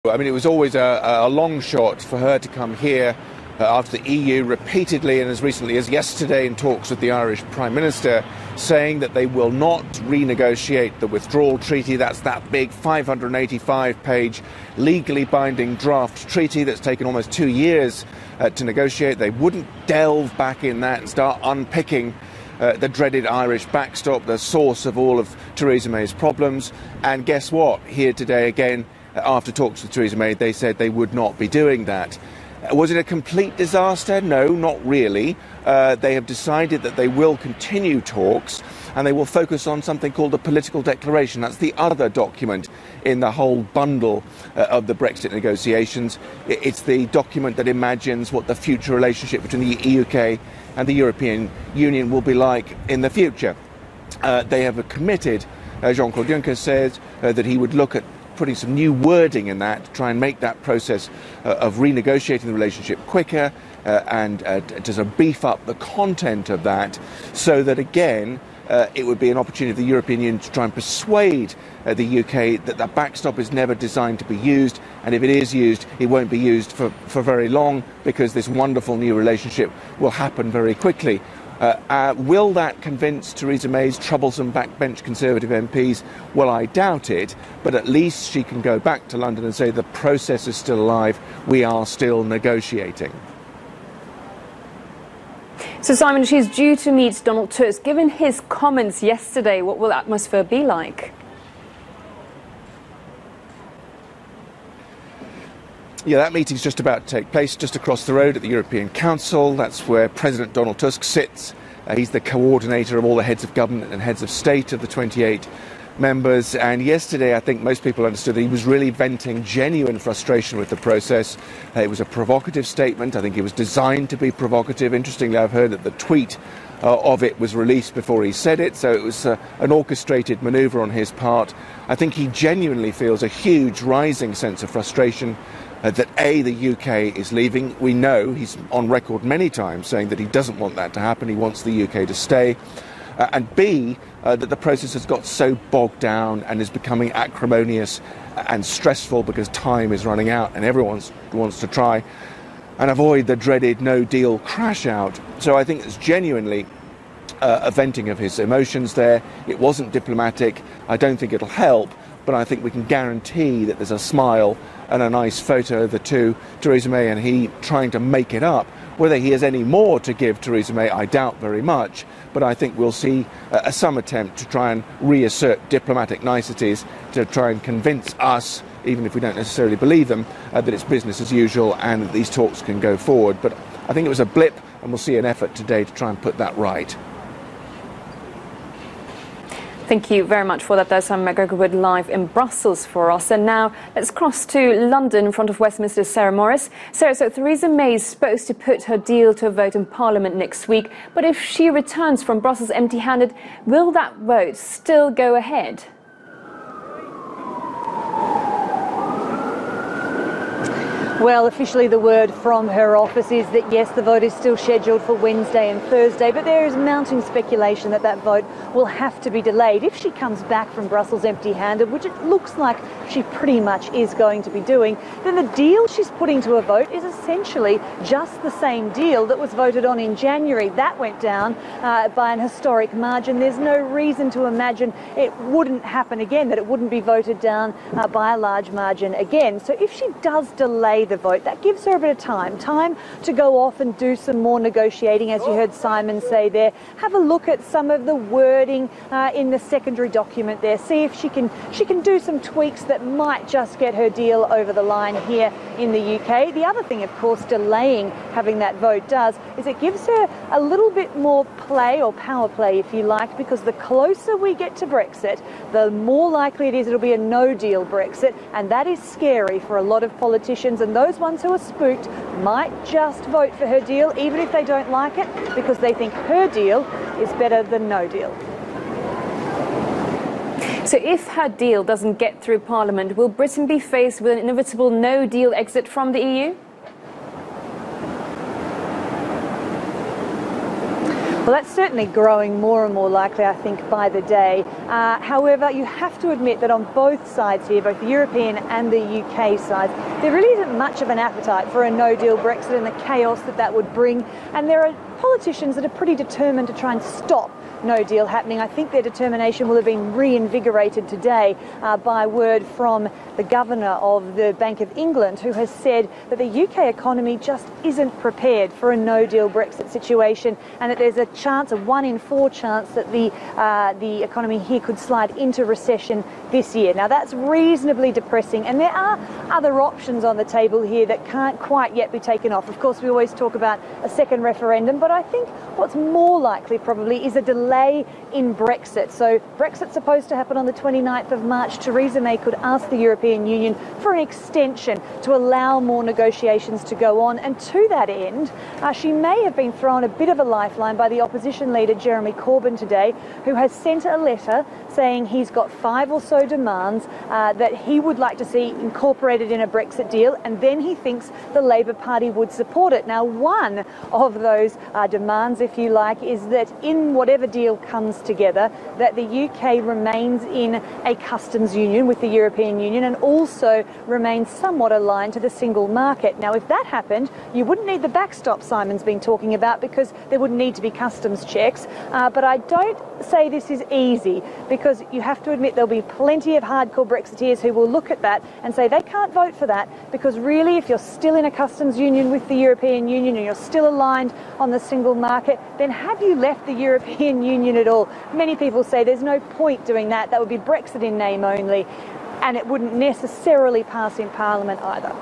I mean, it was always a long shot for her to come here after the EU repeatedly and as recently as yesterday in talks with the Irish Prime Minister saying that they will not renegotiate the withdrawal treaty. That's that big 585-page legally binding draft treaty that's taken almost 2 years to negotiate. They wouldn't delve back in that and start unpicking the dreaded Irish backstop, the source of all of Theresa May's problems. And guess what? Here today again, after talks with Theresa May, they said they would not be doing that. Was it a complete disaster? No, not really. They have decided that they will continue talks and they will focus on something called the political declaration. That's the other document in the whole bundle of the Brexit negotiations. It's the document that imagines what the future relationship between the UK and the European Union will be like in the future. They have committed, Jean-Claude Juncker says, that he would look at putting some new wording in that to try and make that process of renegotiating the relationship quicker and to sort of beef up the content of that so that, again, it would be an opportunity for the European Union to try and persuade the UK that that backstop is never designed to be used, and if it is used, it won't be used for very long because this wonderful new relationship will happen very quickly. Will that convince Theresa May's troublesome backbench Conservative MPs? Well, I doubt it, but at least she can go back to London and say the process is still alive, we are still negotiating. So, Simon, she's due to meet Donald Tusk. Given his comments yesterday, what will the atmosphere be like? Yeah, that meeting's just about to take place just across the road at the European Council. That's where President Donald Tusk sits. He's the coordinator of all the heads of government and heads of state of the 28 members. And yesterday, I think most people understood that he was really venting genuine frustration with the process. It was a provocative statement. I think it was designed to be provocative. Interestingly, I've heard that the tweet of it was released before he said it, so it was an orchestrated manoeuvre on his part. I think he genuinely feels a huge rising sense of frustration that A, the UK is leaving. We know he's on record many times saying that he doesn't want that to happen. He wants the UK to stay. And B, that the process has got so bogged down and is becoming acrimonious and stressful because time is running out and everyone wants to try and avoid the dreaded no-deal crash out. So I think it's genuinely a venting of his emotions there. It wasn't diplomatic. I don't think it'll help, but I think we can guarantee that there's a smile and a nice photo of the two, Theresa May and he, trying to make it up. Whether he has any more to give Theresa May, I doubt very much, but I think we'll see some attempt to try and reassert diplomatic niceties to try and convince us, even if we don't necessarily believe them, that it's business as usual and that these talks can go forward. But I think it was a blip, and we'll see an effort today to try and put that right. Thank you very much for that. There's Simon McGregor live in Brussels for us. And now let's cross to London in front of Westminster's Sarah Morris. Sarah, so Theresa May is supposed to put her deal to a vote in Parliament next week. But if she returns from Brussels empty-handed, will that vote still go ahead? Well, officially the word from her office is that yes, the vote is still scheduled for Wednesday and Thursday, but there is mounting speculation that that vote will have to be delayed if she comes back from Brussels empty-handed, which it looks like she pretty much is going to be doing. Then the deal she's putting to a vote is essentially just the same deal that was voted on in January. That went down by an historic margin. There's no reason to imagine it wouldn't happen again, that it wouldn't be voted down by a large margin again. So if she does delay the vote, that gives her a bit of time to go off and do some more negotiating, as you heard Simon say there. Have a look at some of the wording in the secondary document there. See if she can do some tweaks that might just get her deal over the line here in the UK. The other thing, of course, delaying having that vote does is it gives her a little bit more play, or power play if you like, because the closer we get to Brexit, the more likely it is it'll be a no-deal Brexit, and that is scary for a lot of politicians, and those ones who are spooked might just vote for her deal, even if they don't like it, because they think her deal is better than no deal. So if her deal doesn't get through Parliament, will Britain be faced with an inevitable no-deal exit from the EU? Well, that's certainly growing more and more likely, I think, by the day. However, you have to admit that on both sides here, both the European and the UK sides, there really isn't much of an appetite for a no-deal Brexit and the chaos that that would bring. And there are politicians that are pretty determined to try and stop no deal happening. I think their determination will have been reinvigorated today by word from the governor of the Bank of England, who has said that the UK economy just isn't prepared for a no-deal Brexit situation, and that there's a chance, a 1 in 4 chance, that the economy here could slide into recession this year. Now, that's reasonably depressing, and there are other options on the table here that can't quite yet be taken off. Of course, we always talk about a second referendum, but I think what's more likely probably is a delay in Brexit. So Brexit's supposed to happen on the 29th of March. Theresa May could ask the European Union for an extension to allow more negotiations to go on. And to that end, she may have been thrown a bit of a lifeline by the opposition leader, Jeremy Corbyn, today, who has sent a letter saying he's got 5 or so demands that he would like to see incorporated in a Brexit deal, and then he thinks the Labour Party would support it. Now, one of those demands, if you like, is that in whatever deal comes together, that the UK remains in a customs union with the European Union and also remains somewhat aligned to the single market. Now, if that happened, you wouldn't need the backstop Simon's been talking about, because there wouldn't need to be customs checks. But I don't say this is easy, because you have to admit there'll be plenty of hardcore Brexiteers who will look at that and say they can't vote for that, because really, if you're still in a customs union with the European Union and you're still aligned on the single market, then have you left the European Union at all? Many people say there's no point doing that. That would be Brexit in name only, and it wouldn't necessarily pass in Parliament either.